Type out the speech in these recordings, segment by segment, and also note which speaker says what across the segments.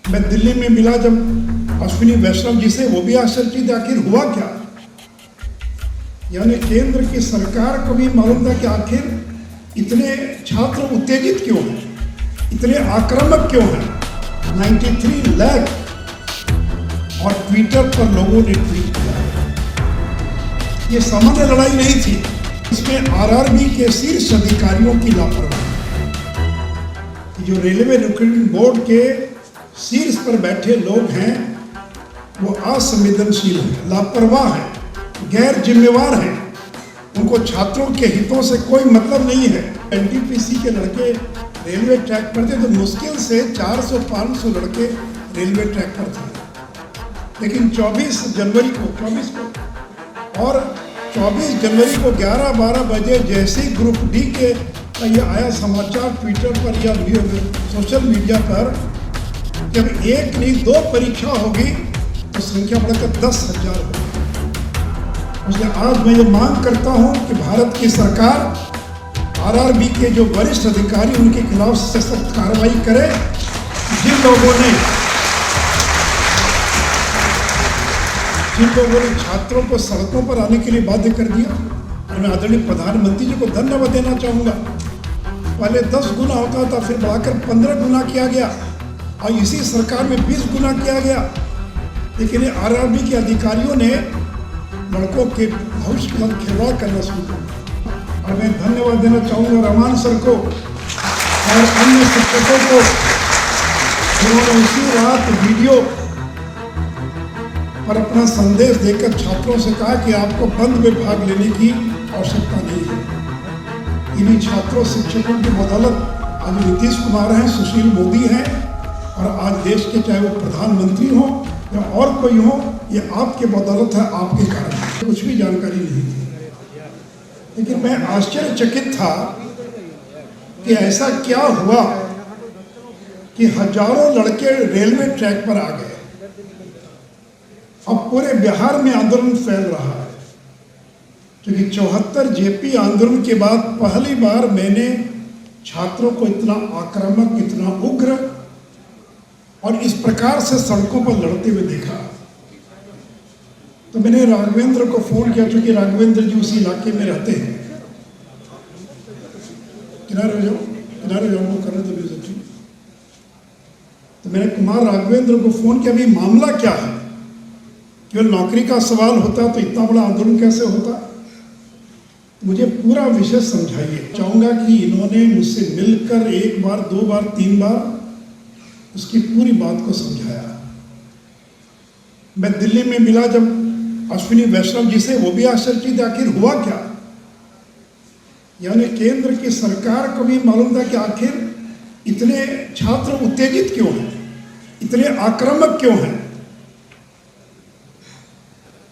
Speaker 1: मैं दिल्ली में मिला जब अश्विनी वैष्णव जी से, वो भी आश्चर्यचकित आखिर हुआ क्या। यानी केंद्र की सरकार को भी मालूम था कि आखिर इतने छात्र उत्तेजित क्यों हैं, इतने आक्रामक क्यों हैं। 93 लाख और ट्विटर पर लोगों ने ट्वीट किया। ये सामान्य लड़ाई नहीं थी, इसमें आरआरबी के शीर्ष अधिकारियों की लापरवाही, जो रेलवे रिक्रूटमेंट बोर्ड के शीर्ष पर बैठे लोग हैं वो असंवेदनशील हैं, लापरवाह हैं, गैर जिम्मेवार हैं। उनको छात्रों के हितों से कोई मतलब नहीं है। एनटीपीसी के लड़के रेलवे ट्रैक पर थे तो मुश्किल से 400-500 लड़के रेलवे ट्रैक पर थे। लेकिन 24 जनवरी को 11-12 बजे जैसे ही ग्रुप डी के ये आया समाचार ट्विटर पर या सोशल मीडिया पर, जब एक नहीं 2 परीक्षा होगी तो संख्या बढ़कर 10,000 होगी। इसलिए आज मैं ये मांग करता हूं कि भारत की सरकार आरआरबी के जो वरिष्ठ अधिकारी उनके खिलाफ सख्त कार्रवाई करे। जिन लोगों ने छात्रों को सड़कों पर आने के लिए बाध्य कर दिया, और मैं आदरणीय प्रधानमंत्री जी को धन्यवाद देना चाहूँगा। पहले 10 गुना होता था, फिर बढ़ाकर 15 गुना किया गया, और इसी सरकार में 20 गुना किया गया। लेकिन आरआरबी के अधिकारियों ने लड़कों के भविष्य के साथ खिलवाड़ करना शुरू कर दिया। और मैं धन्यवाद देना चाहूँगा रमान सर को और अन्य शिक्षकों को, जिन्होंने उसी रात वीडियो पर अपना संदेश देकर छात्रों से कहा कि आपको बंद में भाग लेने की आवश्यकता नहीं है। इन्हीं छात्रों शिक्षकों की बदौलत आज नीतीश कुमार हैं, सुशील मोदी हैं, और आज देश के चाहे वो प्रधानमंत्री हो या और कोई हो, ये आपके बदौलत है, आपके कारण। कुछ भी जानकारी नहीं थी, लेकिन मैं आश्चर्यचकित था कि ऐसा क्या हुआ कि हजारों लड़के रेलवे ट्रैक पर आ गए। अब पूरे बिहार में आंदोलन फैल रहा है, क्योंकि 74 जेपी आंदोलन के बाद पहली बार मैंने छात्रों को इतना आक्रामक, इतना उग्र और इस प्रकार से सड़कों पर लड़ते हुए देखा। तो मैंने राघवेंद्र को फोन किया, क्योंकि राघवेंद्र जी उसी इलाके में रहते हैं। किनारे जाओ कर रहे थे। तो मैंने कुमार राघवेंद्र को फोन किया, अभी मामला क्या है। केवल नौकरी का सवाल होता तो इतना बड़ा आंदोलन कैसे होता। मुझे पूरा विषय समझाइए। चाहूँगा कि इन्होंने मुझसे मिलकर 1 बार, 2 बार, 3 बार उसकी पूरी बात को समझाया। मैं दिल्ली में मिला जब अश्विनी वैष्णव जी से, वो भी आश्चर्यचकित आखिर हुआ क्या। यानी केंद्र की सरकार को भी मालूम था कि आखिर इतने छात्र उत्तेजित क्यों हैं, इतने आक्रामक क्यों हैं।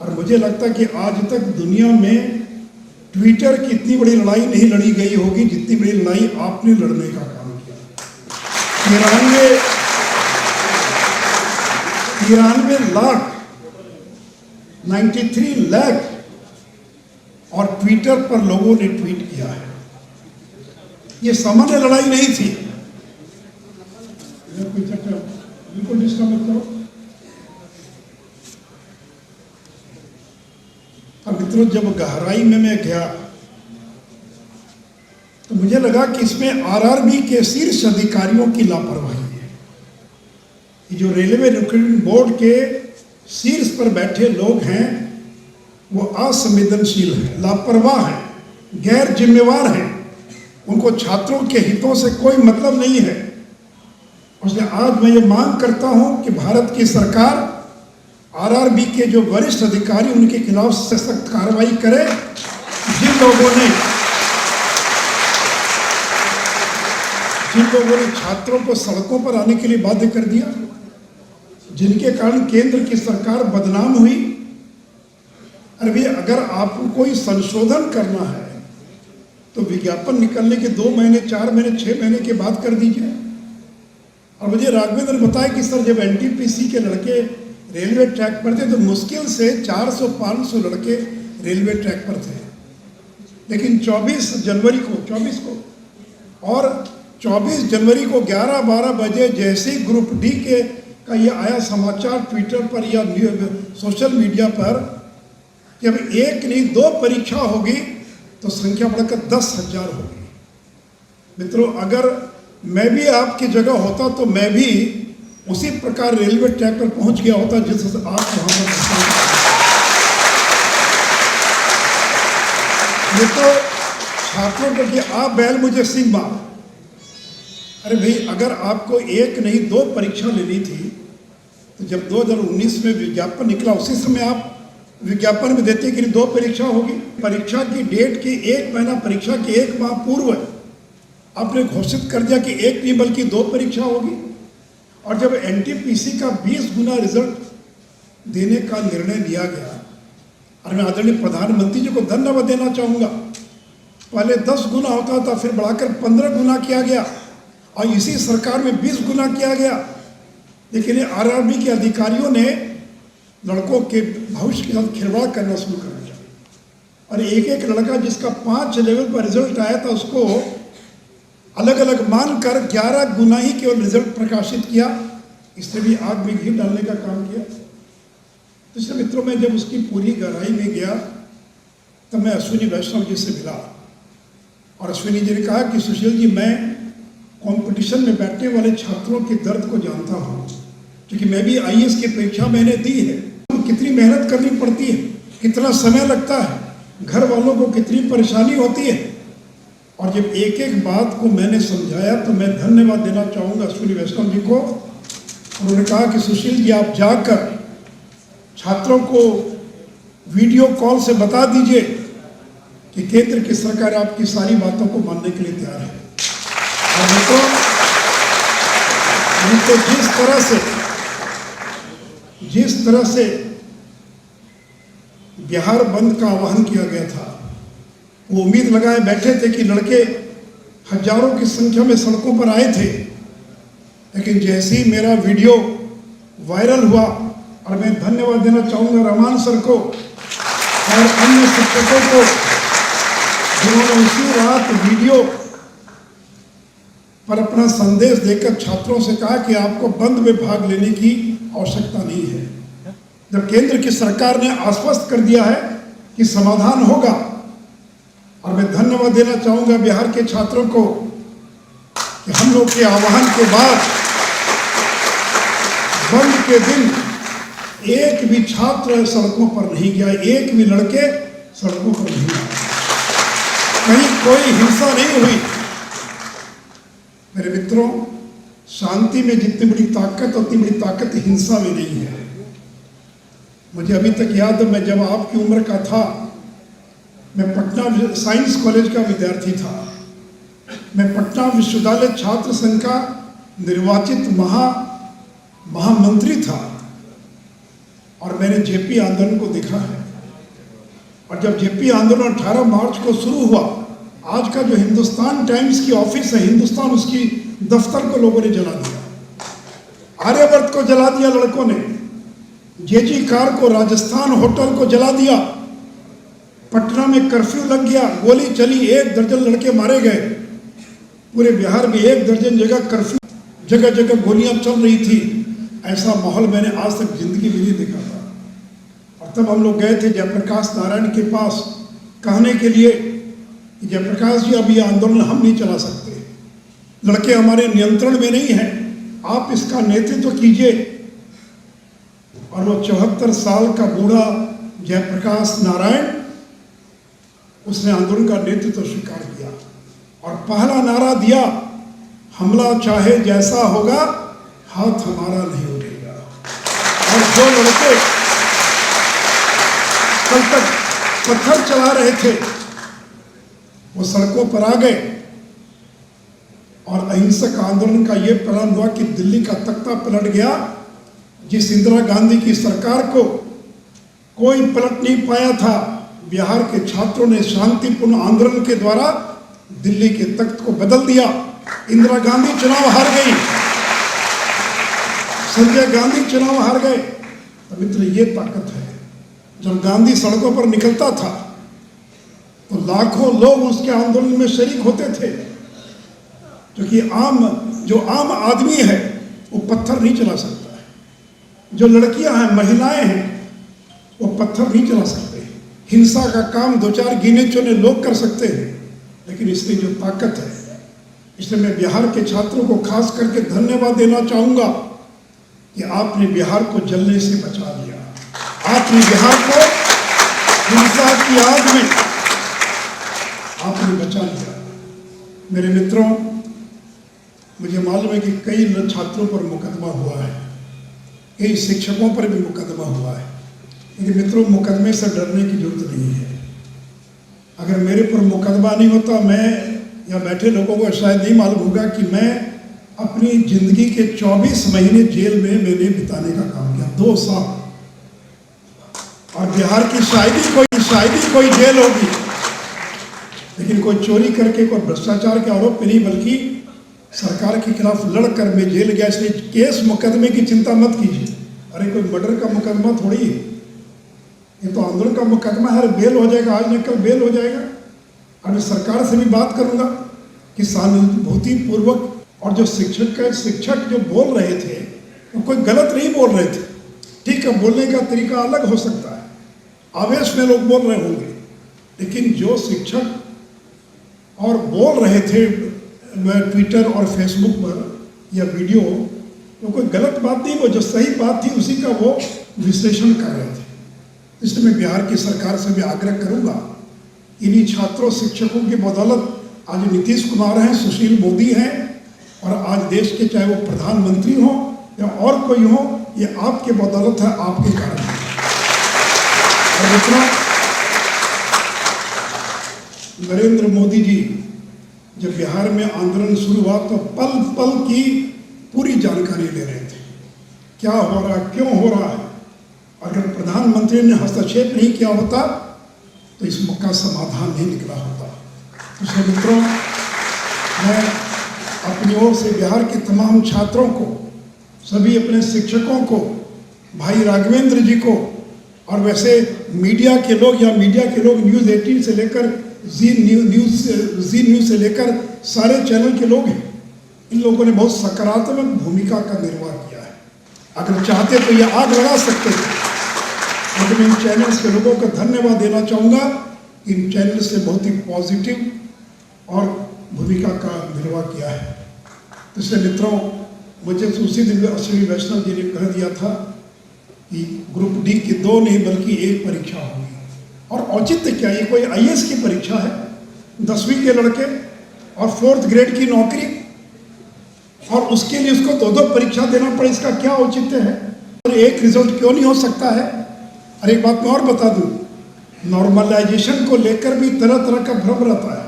Speaker 1: और मुझे लगता है कि आज तक दुनिया में ट्विटर की इतनी बड़ी लड़ाई नहीं लड़ी गई होगी जितनी बड़ी लड़ाई आपने लड़ने का काम किया। 93 लाख 93 लाख और ट्विटर पर लोगों ने ट्वीट किया है। ये सामान्य लड़ाई नहीं थी। बिल्कुल डिस्टर्ब मत करो। अब मित्रों, जब गहराई में मैं गया तो मुझे लगा कि इसमें आरआरबी के शीर्ष अधिकारियों की लापरवाही है। जो रेलवे रिक्रूटमेंट बोर्ड के शीर्ष पर बैठे लोग हैं वो असंवेदनशील हैं, लापरवाह हैं, गैर जिम्मेवार हैं। उनको छात्रों के हितों से कोई मतलब नहीं है। इसलिए आज मैं ये मांग करता हूं कि भारत की सरकार आरआरबी के जो वरिष्ठ अधिकारी उनके खिलाफ सख्त कार्रवाई करे। जिन लोगों ने छात्रों को सड़कों पर आने के लिए बाध्य कर दिया, जिनके कारण केंद्र की सरकार बदनाम हुई। अरे अगर आपको कोई संशोधन करना है तो विज्ञापन निकलने के 2 महीने, 4 महीने, 6 महीने के बाद कर दीजिए। और मुझे राघवेंद्र ने बताया कि सर, जब एनटीपीसी के लड़के रेलवे ट्रैक पर थे तो मुश्किल से 400-500 लड़के रेलवे ट्रैक पर थे। लेकिन 24 जनवरी को 11-12 बजे जैसे ही ग्रुप डी के का ये आया समाचार ट्विटर पर या सोशल मीडिया पर कि अब एक नहीं दो परीक्षा होगी तो संख्या बढ़कर 10,000 होगी। मित्रों, अगर मैं भी आपकी जगह होता तो मैं भी उसी प्रकार रेलवे ट्रैक पर पहुंच गया होता जिस आप वहां पर। ये तो छात्रों को कि आप बैल मुझे सिंह मार। अरे भाई, अगर आपको एक नहीं दो परीक्षा लेनी थी तो जब 2019 में विज्ञापन निकला उसी समय आप विज्ञापन में देते कि दो परीक्षा होगी। परीक्षा की डेट के एक महीना, परीक्षा के एक माह पूर्व आपने घोषित कर दिया कि एक नहीं बल्कि दो परीक्षा होगी। और जब एनटीपीसी का 20 गुना रिजल्ट देने का निर्णय लिया गया, और मैं आदरणीय प्रधानमंत्री जी को धन्यवाद देना चाहूँगा। पहले 10 गुना होता था, फिर बढ़ाकर 15 गुना किया गया और इसी सरकार में 20 गुना किया गया। लेकिन आरआरबी के अधिकारियों ने लड़कों के भविष्य के साथ खिलवाड़ करना शुरू कर दिया और एक एक लड़का जिसका 5 लेवल पर रिजल्ट आया था उसको अलग अलग मानकर 11 गुना ही केवल रिजल्ट प्रकाशित किया। इससे भी आग में घी डालने का काम किया। तो इसलिए मित्रों, मैं जब उसकी पूरी गहराई में गया तब मैं अश्विनी वैष्णव जी से मिला और अश्विनी जी ने कहा कि सुशील जी, मैं कंपटीशन में बैठने वाले छात्रों के दर्द को जानता हूँ, क्योंकि मैं भी आईएएस की परीक्षा मैंने दी है। कितनी मेहनत करनी पड़ती है, कितना समय लगता है, घर वालों को कितनी परेशानी होती है। और जब एक एक बात को मैंने समझाया तो मैं धन्यवाद देना चाहूँगा अश्विनी वैष्णव जी को। उन्होंने कहा कि सुशील जी, आप जाकर छात्रों को वीडियो कॉल से बता दीजिए कि केंद्र की सरकार आपकी सारी बातों को मानने के लिए तैयार है। और उनको जिस तरह से बिहार बंद का आह्वान किया गया था, वो उम्मीद लगाए बैठे थे कि लड़के हजारों की संख्या में सड़कों पर आए थे। लेकिन जैसे ही मेरा वीडियो वायरल हुआ, और मैं धन्यवाद देना चाहूँगा रहमान सर को और अन्य शिक्षकों को जिन्होंने उसी रात वीडियो पर अपना संदेश देकर छात्रों से कहा कि आपको बंद में भाग लेने की आवश्यकता नहीं है। जब केंद्र की सरकार ने आश्वस्त कर दिया है कि समाधान होगा, और मैं धन्यवाद देना चाहूँगा बिहार के छात्रों को कि हम लोग के आह्वान के बाद बंद के दिन एक भी छात्र सड़कों पर नहीं गया, एक भी लड़के सड़कों पर नहीं आए, कहीं कोई हिंसा नहीं हुई। मेरे मित्रों, शांति में जितनी बड़ी ताकत उतनी बड़ी ताकत हिंसा में नहीं है। मुझे अभी तक याद है, मैं जब आपकी उम्र का था, मैं पटना साइंस कॉलेज का विद्यार्थी था। मैं पटना विश्वविद्यालय छात्र संघ का निर्वाचित महामंत्री था और मैंने जेपी आंदोलन को देखा है। और जब जेपी आंदोलन 18 मार्च को शुरू हुआ, आज का जो हिंदुस्तान टाइम्स की ऑफिस है, हिंदुस्तान, उसकी दफ्तर को लोगों ने जला दिया, आर्यवर्त को जला दिया लड़कों ने, जेजी कार को, राजस्थान होटल को जला दिया, पटना में कर्फ्यू लग गया, गोली चली, 1 दर्जन लड़के मारे गए। पूरे बिहार में 1 दर्जन जगह कर्फ्यू, जगह जगह गोलियां चल रही थी। ऐसा माहौल मैंने आज तक जिंदगी में नहीं देखा था। और तब हम लोग गए थे जयप्रकाश नारायण के पास कहने के लिए कि जयप्रकाश जी, अब ये आंदोलन हम नहीं चला सकते, लड़के हमारे नियंत्रण में नहीं हैं, आप इसका नेतृत्व कीजिए। और वो 74 साल का बूढ़ा जयप्रकाश नारायण, उसने आंदोलन का नेतृत्व स्वीकार किया और पहला नारा दिया, हमला चाहे जैसा होगा, हाथ हमारा नहीं उठेगा। और जो लड़के कल तक पत्थर चला रहे थे वो सड़कों पर आ गए। और अहिंसक आंदोलन का यह परिणाम हुआ कि दिल्ली का तख्ता पलट गया। जिस इंदिरा गांधी की सरकार को कोई पलट नहीं पाया था, बिहार के छात्रों ने शांतिपूर्ण आंदोलन के द्वारा दिल्ली के तख्त को बदल दिया। इंदिरा गांधी चुनाव हार गई, संजय गांधी चुनाव हार गए। तो मित्र, ये ताकत है। जब गांधी सड़कों पर निकलता था तो लाखों लोग उसके आंदोलन में शरीक होते थे, क्योंकि जो आम आदमी है वो पत्थर नहीं चला सकता है। जो लड़कियां हैं, महिलाएं हैं, वो पत्थर नहीं चला सकते। हिंसा का काम दो चार गिने चुने लोग कर सकते हैं, लेकिन इसमें जो ताकत है, इसलिए मैं बिहार के छात्रों को खास करके धन्यवाद देना चाहूंगा कि आपने बिहार को जलने से बचा लिया। आपने बिहार को हिंसा की आग में आपने बचा लिया। मेरे मित्रों, मुझे मालूम है कि कई छात्रों पर मुकदमा हुआ है, कई शिक्षकों पर भी मुकदमा हुआ है, लेकिन मित्रों, मुकदमे से डरने की जरूरत नहीं है। अगर मेरे पर मुकदमा नहीं होता, मैं या बैठे लोगों को शायद नहीं मालूम होगा कि मैं अपनी जिंदगी के 24 महीने जेल में मैंने बिताने का काम किया, 2 साल। और बिहार की शायद ही कोई जेल होगी, लेकिन कोई चोरी करके, कोई भ्रष्टाचार के आरोप पे नहीं, बल्कि सरकार के खिलाफ लड़कर मैं जेल गया। इसलिए केस मुकदमे की चिंता मत कीजिए। अरे कोई मर्डर का मुकदमा थोड़ी है, ये तो आंदोलन का मुकदमा है। बेल हो जाएगा, आज न कल बेल हो जाएगा। और मैं सरकार से भी बात करूंगा कि सहानुभूति पूर्वक, और जो शिक्षक जो बोल रहे थे वो कोई गलत नहीं बोल रहे थे। ठीक है, बोलने का तरीका अलग हो सकता है, आवेश में लोग बोल रहे होंगे, लेकिन जो शिक्षक और बोल रहे थे ट्विटर और फेसबुक पर या वीडियो, वो कोई गलत बात नहीं, वो जो सही बात थी उसी का वो विश्लेषण कर रहे थे। इसलिए मैं बिहार की सरकार से भी आग्रह करूंगा, इन्हीं छात्रों शिक्षकों की बदौलत आज नीतीश कुमार हैं, सुशील मोदी हैं, और आज देश के चाहे वो प्रधानमंत्री हो या और कोई हो, ये आपके बदौलत है, आपके कारण है। और मित्रों, नरेंद्र मोदी जी जब बिहार में आंदोलन शुरू हुआ तो पल पल की पूरी जानकारी ले रहे थे, क्या हो रहा है, क्यों हो रहा है। अगर प्रधानमंत्री ने हस्तक्षेप नहीं किया होता तो इस का समाधान नहीं निकला होता। इसलिए मित्रों, मैं अपनी ओर से बिहार के तमाम छात्रों को, सभी अपने शिक्षकों को, भाई राघवेंद्र जी को, और वैसे मीडिया के लोग न्यूज़ 18 से लेकर जी न्यूज़ से लेकर सारे चैनल के लोग हैं, इन लोगों ने बहुत सकारात्मक भूमिका का निर्वाह किया है। अगर चाहते तो ये आग लगा सकते थे, लेकिन इन चैनल्स के लोगों को धन्यवाद देना चाहूँगा। इन चैनल से बहुत ही पॉजिटिव और भूमिका का निर्वाह किया है। इसलिए मित्रों, मुझे उसी दिन अश्विनी वैष्णव जी ने कह दिया था कि ग्रुप डी की 2 नहीं बल्कि 1 परीक्षा होगी। और औचित्य क्या, ये कोई IAS की परीक्षा है, 10वीं के लड़के और 4th ग्रेड की नौकरी, और उसके लिए उसको 2 परीक्षा देना पड़े, इसका क्या औचित्य है? और एक रिजल्ट क्यों नहीं हो सकता है? और एक बात मैं और बता दूं, नॉर्मलाइजेशन को लेकर भी तरह तरह का भ्रम रहता है,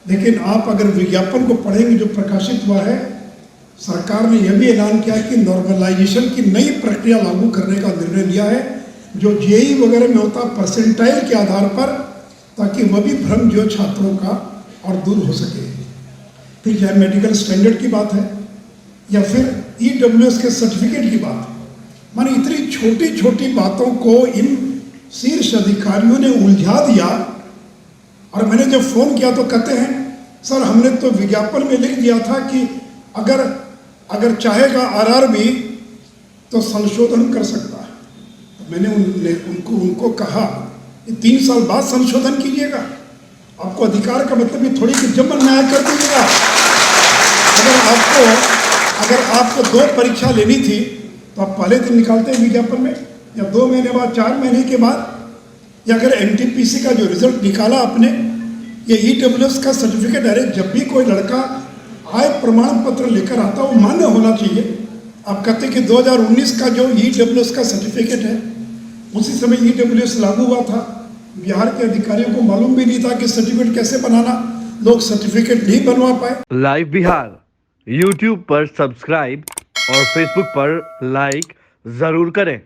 Speaker 1: लेकिन आप अगर विज्ञापन को पढ़ेंगे जो प्रकाशित हुआ है, सरकार ने यह भी ऐलान किया कि नॉर्मलाइजेशन की नई प्रक्रिया लागू करने का निर्णय लिया है, जो JEE वगैरह में होता परसेंटाइल के आधार पर, ताकि वह भी भ्रम जो छात्रों का और दूर हो सके। फिर चाहे मेडिकल स्टैंडर्ड की बात है या फिर EWS के सर्टिफिकेट की बात है, माने इतनी छोटी छोटी बातों को इन शीर्ष अधिकारियों ने उलझा दिया। और मैंने जब फ़ोन किया तो कहते हैं, सर हमने तो विज्ञापन में लिख दिया था कि अगर चाहेगा RRB तो संशोधन कर सकता है। तो मैंने उनको कहा कि 3 साल बाद संशोधन कीजिएगा, आपको अधिकार का मतलब ये थोड़ी कि जब न्याय कर दीजिएगा। अगर आपको 2 परीक्षा लेनी थी तो आप पहले दिन निकालते हैं विज्ञापन में, या 2 महीने बाद, 4 महीने के बाद, या अगर NTPC का जो रिजल्ट निकाला आपने, ये EWS का सर्टिफिकेट, अरे जब भी कोई लड़का आय प्रमाण पत्र लेकर आता वो मान्य होना चाहिए। आप कहते कि 2019 का जो EWS का सर्टिफिकेट है, उसी समय EWS लागू हुआ था, बिहार के अधिकारियों को मालूम भी नहीं था कि सर्टिफिकेट कैसे बनाना, लोग सर्टिफिकेट नहीं बनवा पाए।
Speaker 2: लाइव बिहार YouTube पर सब्सक्राइब और Facebook पर लाइक जरूर करें।